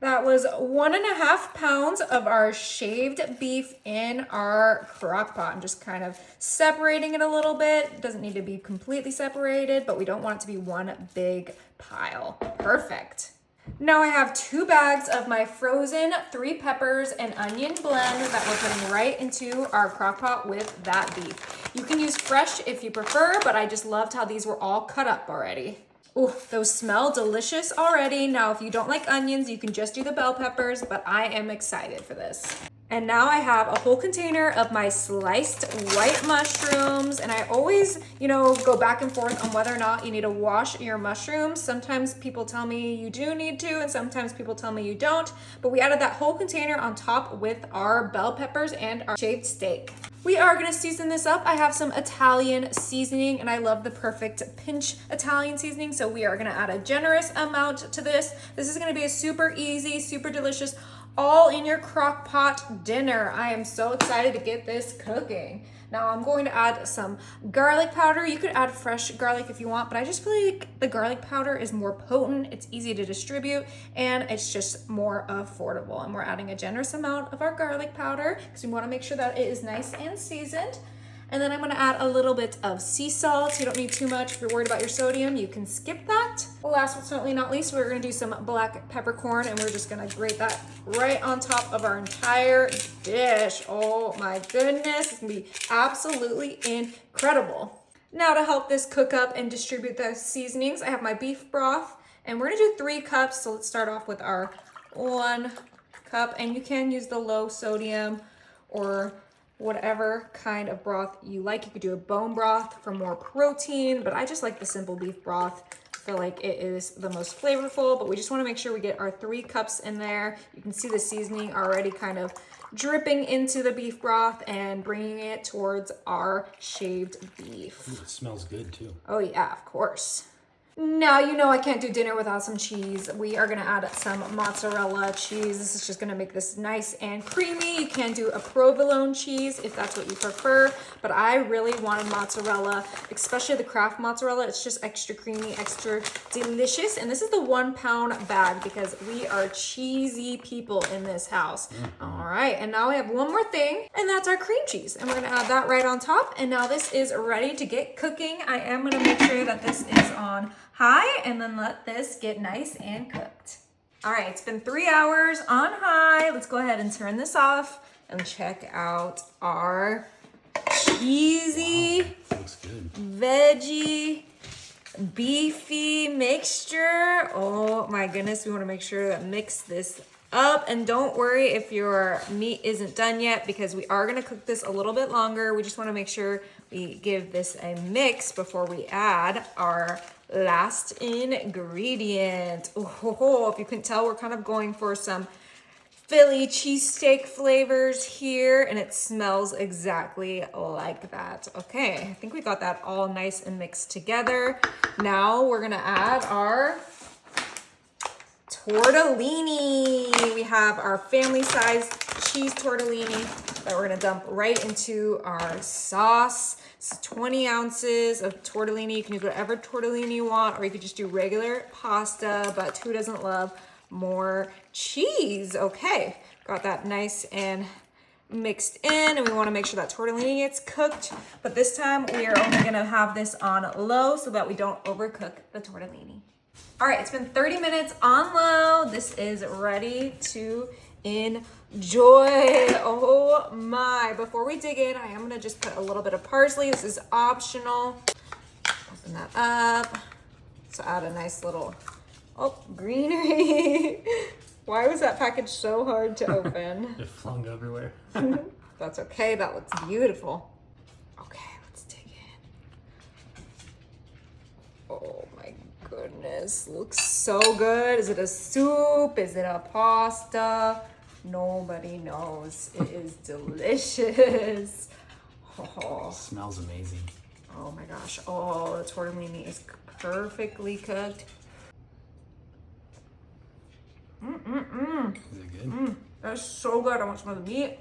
That was 1.5 pounds of our shaved beef in our crock pot. I'm just kind of separating it a little bit. It doesn't need to be completely separated, but we don't want it to be one big pile. Perfect. Now I have 2 bags of my frozen 3 peppers and onion blend that we're putting right into our crock pot with that beef. You can use fresh if you prefer, but I just loved how these were all cut up already. Oh, those smell delicious already. Now, if you don't like onions, you can just do the bell peppers, but I am excited for this. And now I have a whole container of my sliced white mushrooms. And I always, go back and forth on whether or not you need to wash your mushrooms. Sometimes people tell me you do need to, and sometimes people tell me you don't. But we added that whole container on top with our bell peppers and our shaved steak. We are gonna season this up. I have some Italian seasoning, and I love the perfect pinch Italian seasoning, so we are gonna add a generous amount to this. This is gonna be a super easy, super delicious, all in your crock pot dinner. I am so excited to get this cooking. Now I'm going to add some garlic powder. You could add fresh garlic if you want, but I just feel like the garlic powder is more potent, it's easy to distribute, and it's just more affordable. And we're adding a generous amount of our garlic powder because we want to make sure that it is nice and seasoned. And then I'm gonna add a little bit of sea salt. You don't need too much. If you're worried about your sodium, you can skip that. Last but certainly not least, we're gonna do some black peppercorn, and we're just gonna grate that right on top of our entire dish. Oh my goodness, it's gonna be absolutely incredible. Now to help this cook up and distribute the seasonings, I have my beef broth, and we're gonna do 3 cups. So let's start off with our 1 cup, and you can use the low sodium or whatever kind of broth you like. You could do a bone broth for more protein, but I just like the simple beef broth. I feel like it is the most flavorful, but we just want to make sure we get our 3 cups in there. You can see the seasoning already kind of dripping into the beef broth and bringing it towards our shaved beef. Ooh, it smells good too. Oh yeah, of course. Now, I can't do dinner without some cheese. We are gonna add some mozzarella cheese. This is just gonna make this nice and creamy. You can do a provolone cheese if that's what you prefer, but I really wanted mozzarella, especially the Kraft mozzarella. It's just extra creamy, extra delicious. And this is the 1 pound bag because we are cheesy people in this house. All right, and now we have one more thing, and that's our cream cheese. And we're gonna add that right on top. And now this is ready to get cooking. I am gonna make sure that this is on high and then let this get nice and cooked. All right, it's been 3 hours on high. Let's go ahead and turn this off and check out our cheesy, looks good, veggie, beefy mixture. Oh my goodness, we want to make sure that mix this up. And don't worry if your meat isn't done yet, because we are going to cook this a little bit longer. We just want to make sure we give this a mix before we add our last ingredient. Oh, if you can tell, we're kind of going for some Philly cheesesteak flavors here, and it smells exactly like that. Okay, I think we got that all nice and mixed together. Now we're gonna add our tortellini. We have our family size cheese tortellini that we're gonna dump right into our sauce. It's 20 ounces of tortellini. You can do whatever tortellini you want, or you could just do regular pasta, but who doesn't love more cheese? Okay, got that nice and mixed in, and we wanna make sure that tortellini gets cooked, but this time we are only gonna have this on low so that we don't overcook the tortellini. All right, it's been 30 minutes on low. This is ready to enjoy. Oh my. Before we dig in, I am gonna just put a little bit of parsley. This is optional. Open that up. So add a nice little, greenery. Why was that package so hard to open? It flung everywhere. That's okay, that looks beautiful. Okay, let's dig in. Oh my goodness, looks so good. Is it a soup? Is it a pasta? Nobody knows. It is delicious. Oh. It smells amazing. Oh my gosh. Oh, the tortellini is perfectly cooked. Is it good? That's so good. I want some of the meat.